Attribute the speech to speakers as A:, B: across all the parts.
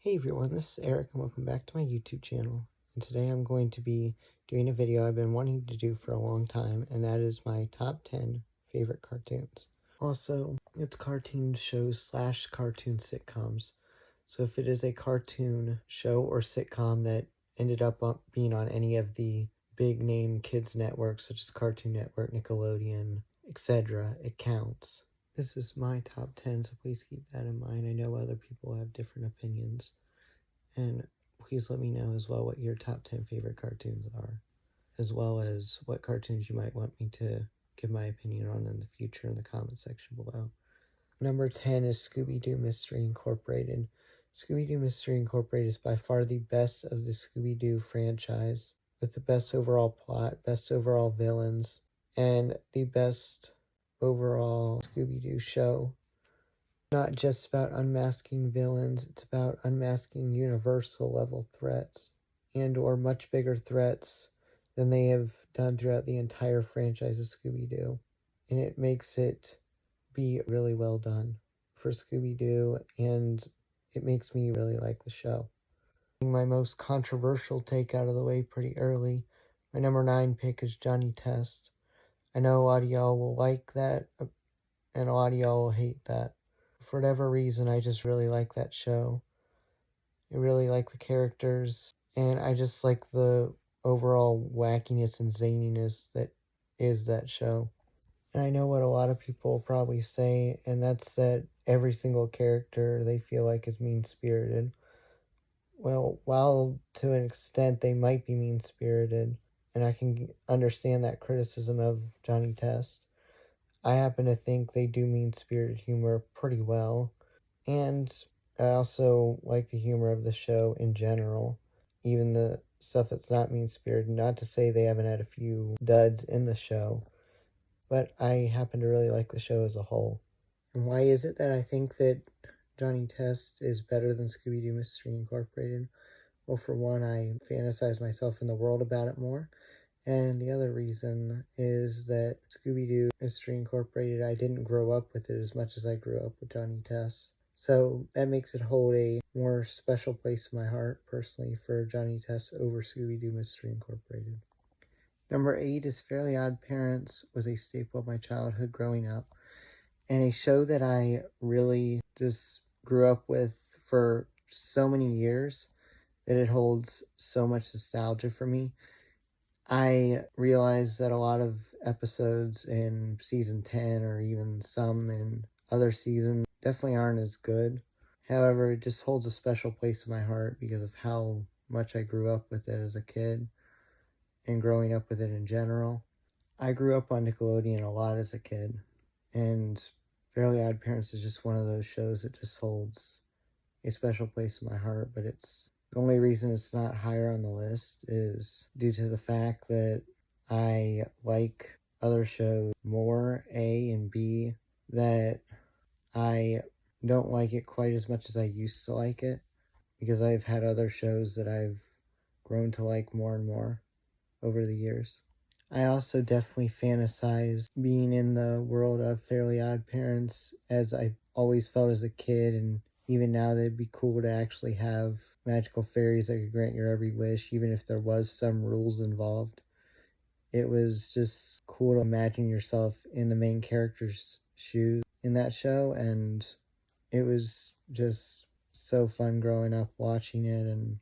A: Hey everyone, this is Eric and welcome back to my YouTube channel. And today I'm going to be doing a video I've been wanting to do for a long time, and that is my top 10 favorite cartoons. Also, it's cartoon shows slash cartoon sitcoms. So if it is a cartoon show or sitcom that ended up being on any of the big name kids networks such as Cartoon Network, Nickelodeon, etc., it counts. This is my top 10, so please keep that in mind. I know other people have different opinions. And please let me know as well what your top 10 favorite cartoons are, as well as what cartoons you might want me to give my opinion on in the future in the comment section below. Number 10 is Scooby-Doo Mystery Incorporated. Scooby-Doo Mystery Incorporated is by far the best of the Scooby-Doo franchise, with the best overall plot, best overall villains, and the best overall Scooby-Doo show. Not just about unmasking villains, it's about unmasking universal level threats and or much bigger threats than they have done throughout the entire franchise of Scooby-Doo. And it makes it be really well done for Scooby-Doo, and it makes me really like the show. My most controversial take out of the way pretty early, my number 9 pick is Johnny Test. I know a lot of y'all will like that, and a lot of y'all will hate that. For whatever reason, I just really like that show. I really like the characters, and I just like the overall wackiness and zaniness that is that show. And I know what a lot of people will probably say, and that's that every single character they feel like is mean-spirited. Well, while to an extent they might be mean-spirited, and I can understand that criticism of Johnny Test, I happen to think they do mean-spirited humor pretty well, and I also like the humor of the show in general, even the stuff that's not mean-spirited. Not to say they haven't had a few duds in the show, but I happen to really like the show as a whole. And why is it that I think that Johnny Test is better than Scooby-Doo Mystery Incorporated? Well, for one, I fantasize myself in the world about it more. And the other reason is that Scooby-Doo Mystery Incorporated, I didn't grow up with it as much as I grew up with Johnny Test. So that makes it hold a more special place in my heart, personally, for Johnny Test over Scooby-Doo Mystery Incorporated. Number 8 is Fairly Odd Parents, was a staple of my childhood growing up, and a show that I really just grew up with for so many years that it holds so much nostalgia for me. I realize that a lot of episodes in season 10 or even some in other seasons definitely aren't as good. However, it just holds a special place in my heart because of how much I grew up with it as a kid and growing up with it in general. I grew up on Nickelodeon a lot as a kid, and Fairly Odd Parents is just one of those shows that just holds a special place in my heart, but the only reason it's not higher on the list is due to the fact that I like other shows more, A, and B, that I don't like it quite as much as I used to like it, because I've had other shows that I've grown to like more and more over the years. I also definitely fantasize being in the world of Fairly Odd Parents, as I always felt as a kid, and even now that'd be cool to actually have magical fairies that could grant your every wish, even if there was some rules involved. It was just cool to imagine yourself in the main character's shoes in that show, and it was just so fun growing up watching it, and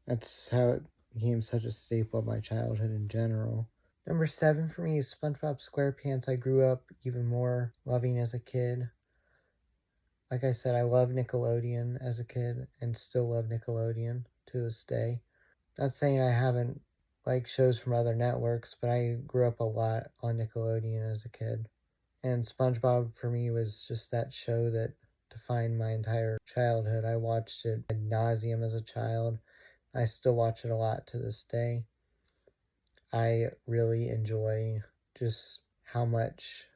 A: that's how it became such a staple of my childhood in general. Number 7 for me is SpongeBob SquarePants. I grew up even more loving as a kid. Like I said, I loved Nickelodeon as a kid and still love Nickelodeon to this day. Not saying I haven't liked shows from other networks, but I grew up a lot on Nickelodeon as a kid. And SpongeBob for me was just that show that defined my entire childhood. I watched it ad nauseum as a child. I still watch it a lot to this day. I really enjoy just how much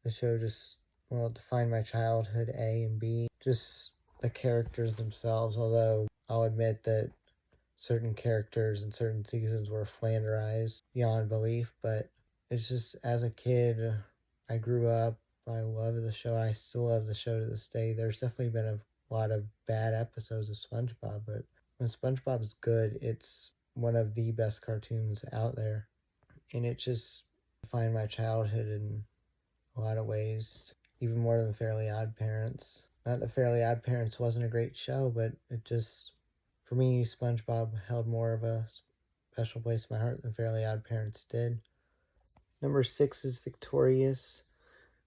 A: the show just, well, defined my childhood, A, and B. Just the characters themselves, although I'll admit that certain characters in certain seasons were flanderized beyond belief, but it's just, as a kid, I grew up, I love the show, and I still love the show to this day. There's definitely been a a lot of bad episodes of SpongeBob, but when SpongeBob is good, it's one of the best cartoons out there. And it just defined my childhood in a lot of ways, even more than Fairly Odd Parents. Not that Fairly Odd Parents wasn't a great show, but it just, for me, SpongeBob held more of a special place in my heart than Fairly Odd Parents did. Number 6 is Victorious.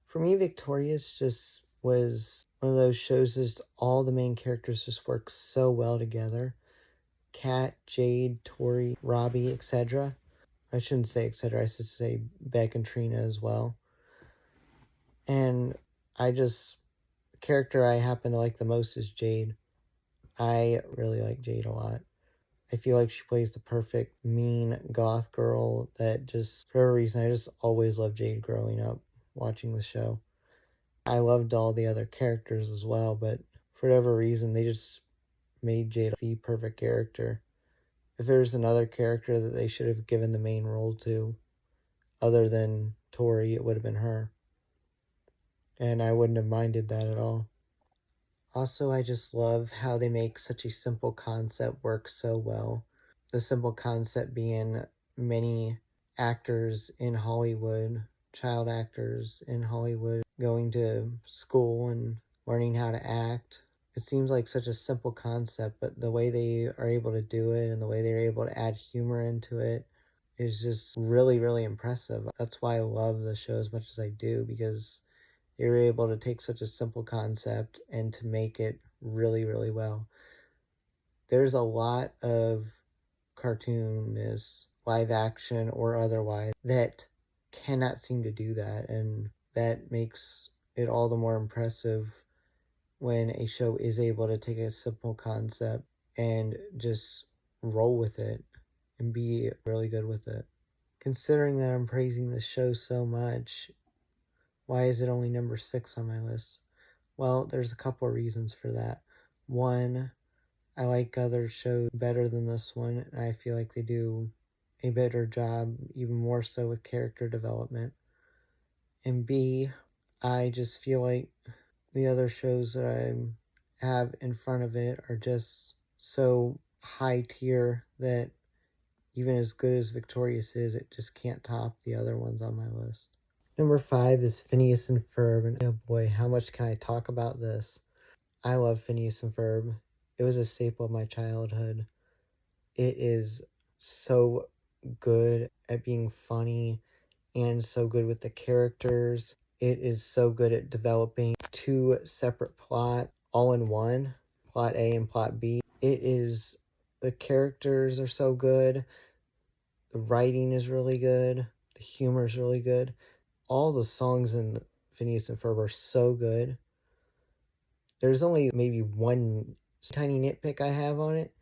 A: For me, Victorious just was one of those shows that all the main characters just work so well together. Kat, Jade, Tori, Robbie, etc. I shouldn't say etc. I should say Beck and Trina as well. And the character I happen to like the most is Jade. I really like Jade a lot. I feel like she plays the perfect mean goth girl that just, for a reason, I just always loved Jade growing up watching the show. I loved all the other characters as well, but for whatever reason, they just made Jade the perfect character. If there's another character that they should have given the main role to, other than Tori, it would have been her. And I wouldn't have minded that at all. Also, I just love how they make such a simple concept work so well. The simple concept being many actors in Hollywood, child actors in Hollywood, going to school and learning how to act. It seems like such a simple concept, but the way they are able to do it and the way they're able to add humor into it is just really, really impressive. That's why I love the show as much as I do, because they were able to take such a simple concept and to make it really, really well. There's a lot of cartoonists, live action or otherwise, that cannot seem to do that, and that makes it all the more impressive when a show is able to take a simple concept and just roll with it and be really good with it. Considering that I'm praising this show so much, why is it only number 6 on my list? Well, there's a couple of reasons for that. One, I like other shows better than this one, and I feel like they do a better job, even more so with character development. And B, I just feel like the other shows that I have in front of it are just so high tier that even as good as Victorious is, it just can't top the other ones on my list. Number 5 is Phineas and Ferb, and oh boy, how much can I talk about this? I love Phineas and Ferb. It was a staple of my childhood. It is so good at being funny and so good with the characters. It is so good at developing 2 separate plots all in one, plot A and plot B. The characters are so good. The writing is really good. The humor is really good. All the songs in Phineas and Ferb are so good. There's only maybe one tiny nitpick I have on it,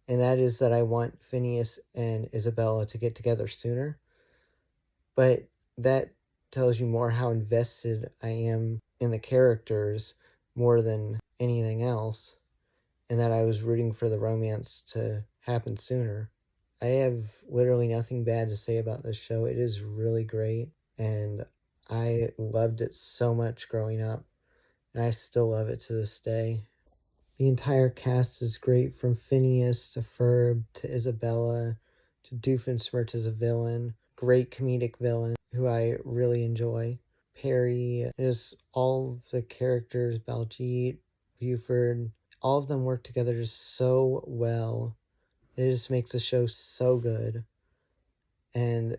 A: and that is that I want Phineas and Isabella to get together sooner. But that tells you more how invested I am in the characters more than anything else, and that I was rooting for the romance to happen sooner. I have literally nothing bad to say about this show. It is really great, and I loved it so much growing up, and I still love it to this day. The entire cast is great, from Phineas to Ferb to Isabella to Doofenshmirtz as a villain. Great comedic villain who I really enjoy. Perry, just all the characters, Baljeet, Buford, all of them work together just so well. It just makes the show so good. And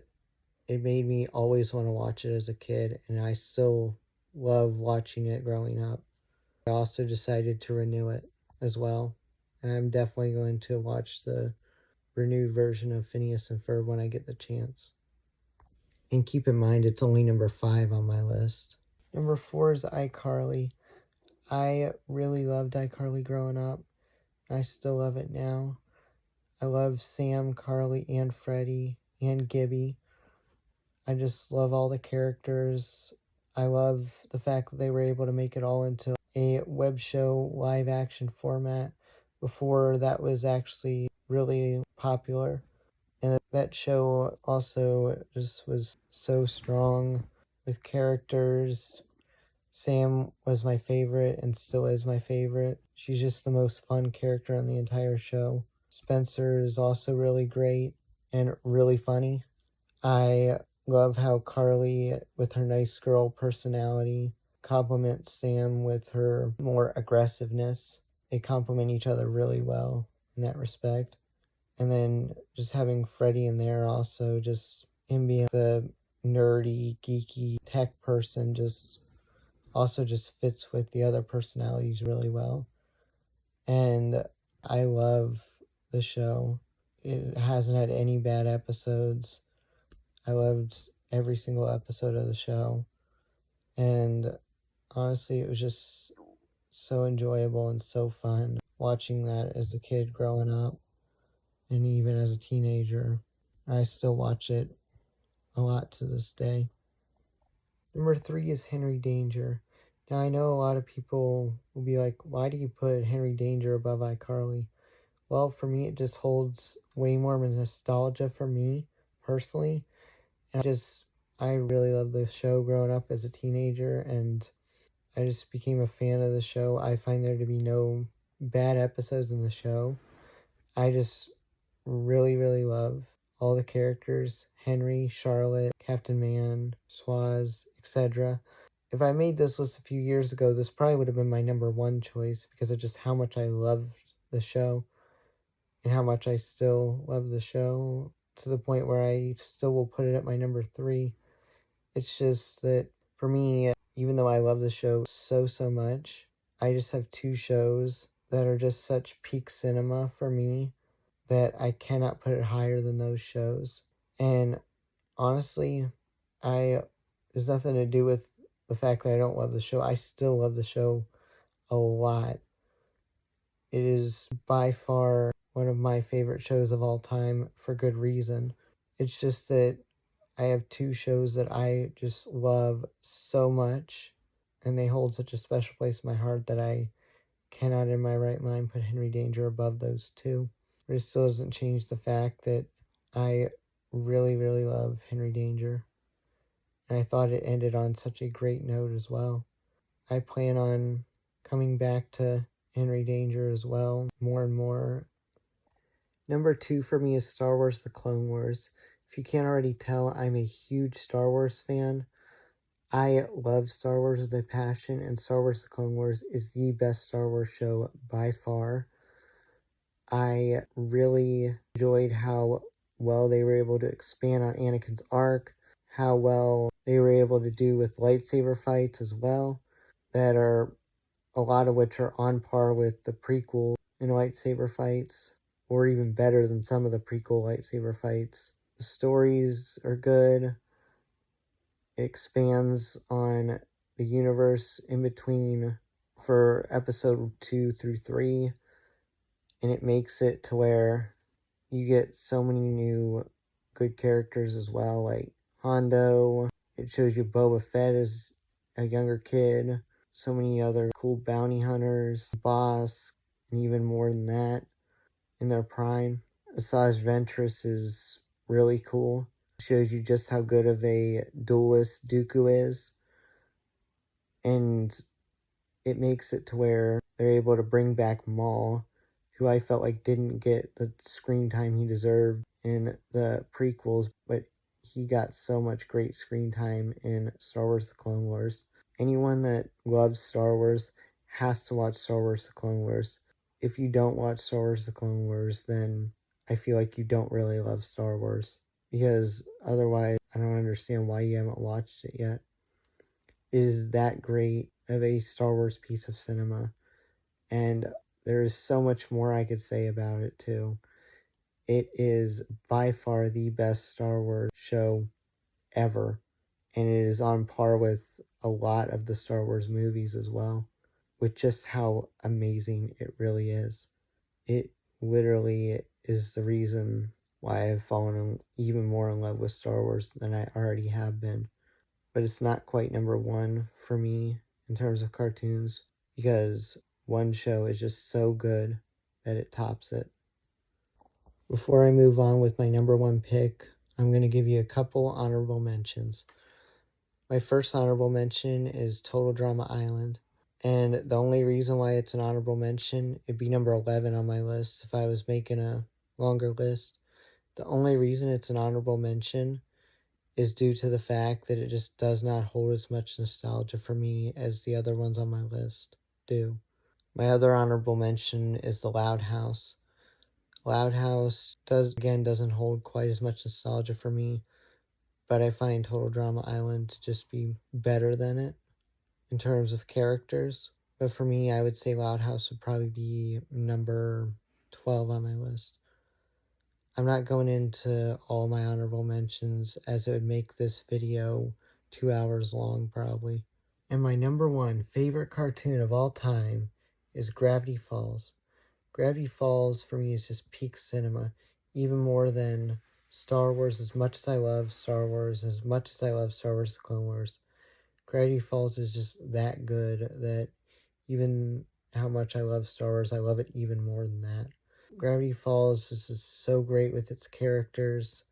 A: it made me always want to watch it as a kid, and I still love watching it growing up. I also decided to renew it as well, and I'm definitely going to watch the renewed version of Phineas and Ferb when I get the chance. And keep in mind, it's only number 5 on my list. Number 4 is iCarly. I really loved iCarly growing up. I still love it now. I love Sam, Carly, and Freddie, and Gibby. I just love all the characters. I love the fact that they were able to make it all into a web show live action format before that was actually really popular. And that show also just was so strong with characters, Sam was my favorite and still is my favorite. She's just the most fun character on the entire show. Spencer is also really great and really funny. I love how Carly, with her nice girl personality, compliments Sam with her more aggressiveness. They complement each other really well in that respect. And then just having Freddie in there also, just him being the nerdy, geeky tech person, just fits with the other personalities really well. And I love the show. It hasn't had any bad episodes. I loved every single episode of the show. And honestly, it was just so enjoyable and so fun watching that as a kid growing up and even as a teenager. I still watch it a lot to this day. Number 3 is Henry Danger. Now, I know a lot of people will be like, why do you put Henry Danger above iCarly? Well, for me, it just holds way more nostalgia for me, personally. And I really loved the show growing up as a teenager, and I just became a fan of the show. I find there to be no bad episodes in the show. I just really, really love all the characters: Henry, Charlotte, Captain Man, Swaz, etc. If I made this list a few years ago, this probably would have been my number 1 choice because of just how much I loved the show and how much I still love the show, to the point where I still will put it at my number 3. It's just that for me, even though I love the show so, so much, I just have 2 shows that are just such peak cinema for me that I cannot put it higher than those shows. And honestly, I there's nothing to do with the fact that I don't love the show. I still love the show a lot. It is by far one of my favorite shows of all time for good reason. It's just that I have 2 shows that I just love so much, and they hold such a special place in my heart that I cannot in my right mind put Henry Danger above those 2. But it still doesn't change the fact that I really, really love Henry Danger. And I thought it ended on such a great note as well. I plan on coming back to Henry Danger as well, more and more. Number 2 for me is Star Wars: The Clone Wars. If you can't already tell, I'm a huge Star Wars fan. I love Star Wars with a passion, and Star Wars: The Clone Wars is the best Star Wars show by far. I really enjoyed how well they were able to expand on Anakin's arc, how well they were able to do with lightsaber fights as well, that are a lot of which are on par with the prequel in lightsaber fights, or even better than some of the prequel lightsaber fights. The stories are good. It expands on the universe in between for episode 2 through 3, and it makes it to where you get so many new good characters as well, like Hondo. It shows you Boba Fett as a younger kid, so many other cool bounty hunters, Boss, and even more than that in their prime. Asajj Ventress is really cool. Shows you just how good of a duelist Dooku is, and it makes it to where they're able to bring back Maul, who I felt like didn't get the screen time he deserved in the prequels, but he got so much great screen time in Star Wars: The Clone Wars. Anyone that loves Star Wars has to watch Star Wars: The Clone Wars. If you don't watch Star Wars: The Clone Wars, then I feel like you don't really love Star Wars, because otherwise I don't understand why you haven't watched it yet. It is that great of a Star Wars piece of cinema, and there is so much more I could say about it too. It is by far the best Star Wars show ever, and it is on par with a lot of the Star Wars movies as well, with just how amazing it really is. It literally is the reason why I've fallen even more in love with Star Wars than I already have been. But it's not quite number 1 for me in terms of cartoons, because one show is just so good that it tops it. Before I move on with my number 1 pick, I'm going to give you a couple honorable mentions. My first honorable mention is Total Drama Island. And the only reason why it's an honorable mention, it'd be number 11 on my list if I was making a longer list. The only reason it's an honorable mention is due to the fact that it just does not hold as much nostalgia for me as the other ones on my list do. My other honorable mention is The Loud House. Loud House doesn't hold quite as much nostalgia for me, but I find Total Drama Island to just be better than it in terms of characters. But for me, I would say Loud House would probably be number 12 on my list. I'm not going into all my honorable mentions as it would make this video 2 hours long probably. And my number one favorite cartoon of all time is Gravity Falls. Gravity Falls for me is just peak cinema, even more than Star Wars. As much as I love Star Wars, as much as I love Star Wars The Clone Wars, Gravity Falls is just that good that even how much I love Star Wars, I love it even more than that. Gravity Falls is just so great with its characters.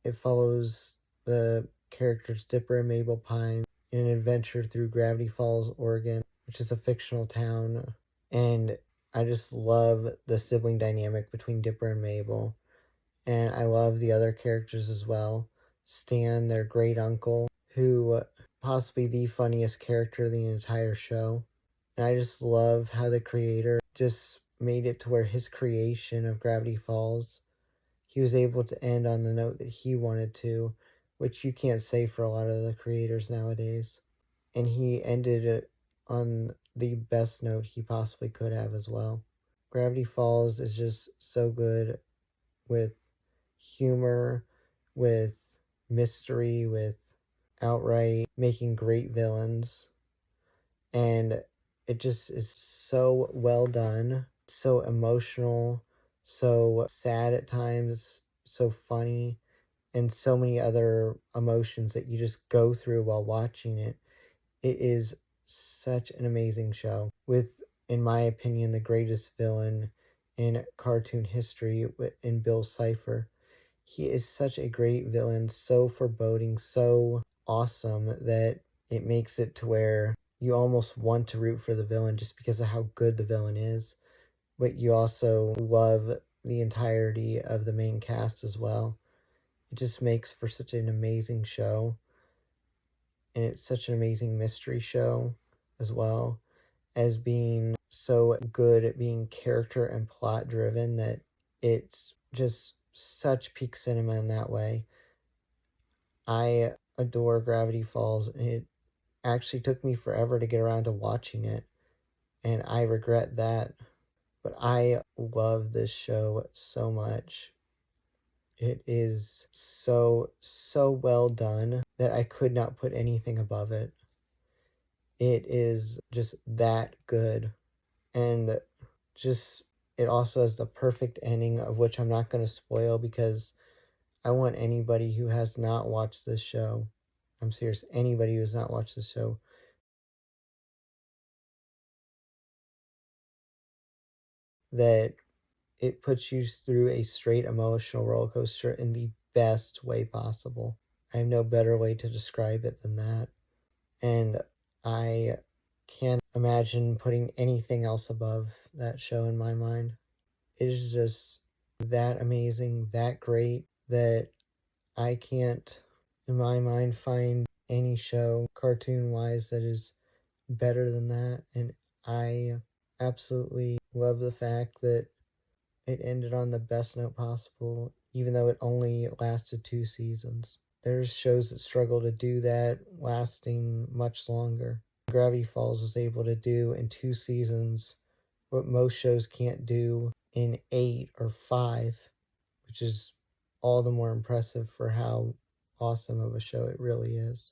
A: It follows the characters Dipper and Mabel Pine in an adventure through Gravity Falls, Oregon, which is a fictional town. And I just love the sibling dynamic between Dipper and Mabel. And I love the other characters as well. Stan, their great uncle, who possibly the funniest character of the entire show. And I just love how the creator just made it to where his creation of Gravity Falls, he was able to end on the note that he wanted to, which you can't say for a lot of the creators nowadays. And he ended it on the best note he possibly could have as well. Gravity Falls is just so good with humor, with mystery, with outright making great villains. And it just is so well done, so emotional, so sad at times, so funny, and so many other emotions that you just go through while watching it. It is such an amazing show with, in my opinion, the greatest villain in cartoon history in Bill Cipher. He is such a great villain, so foreboding, so awesome that it makes it to where you almost want to root for the villain just because of how good the villain is. But you also love the entirety of the main cast as well. It just makes for such an amazing show. And it's such an amazing mystery show as well, as being so good at being character and plot driven that it's just such peak cinema in that way. I adore Gravity Falls, and it actually took me forever to get around to watching it, and I regret that. But I love this show so much. It is so well done that I could not put anything above it. It is just that good. And just, it also has the perfect ending, of which I'm not going to spoil because I want anybody who has not watched this show, I'm serious, anybody who has not watched this show, that it puts you through a straight emotional roller coaster in the best way possible. I have no better way to describe it than that. And I can't imagine putting anything else above that show in my mind. It is just that amazing, that great, that I can't, in my mind, find any show, cartoon-wise, that is better than that. And I absolutely love the fact that it ended on the best note possible, even though it only lasted 2 seasons. There's shows that struggle to do that, lasting much longer. Gravity Falls was able to do in 2 seasons what most shows can't do in 8 or 5, which is all the more impressive for how awesome of a show it really is.